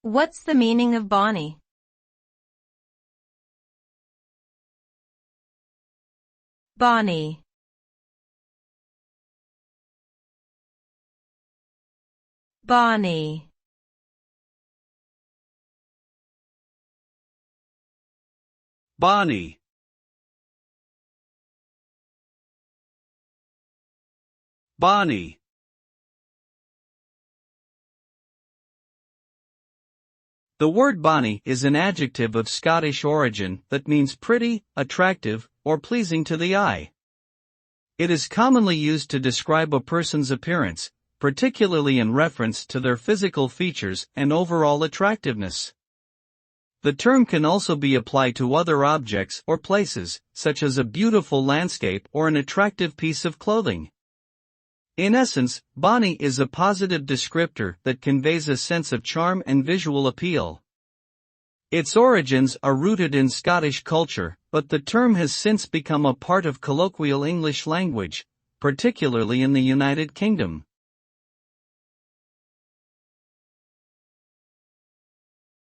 What's the meaning of bonny? Bonny. Bonny. Bonnie. Bonnie. The word bonny is an adjective of Scottish origin that means pretty, attractive, or pleasing to the eye. It is commonly used to describe a person's appearance, particularly in reference to their physical features and overall attractiveness. The term can also be applied to other objects or places, such as a beautiful landscape or an attractive piece of clothing. In essence, bonny is a positive descriptor that conveys a sense of charm and visual appeal. Its origins are rooted in Scottish culture, but the term has since become a part of colloquial English language, particularly in the United Kingdom.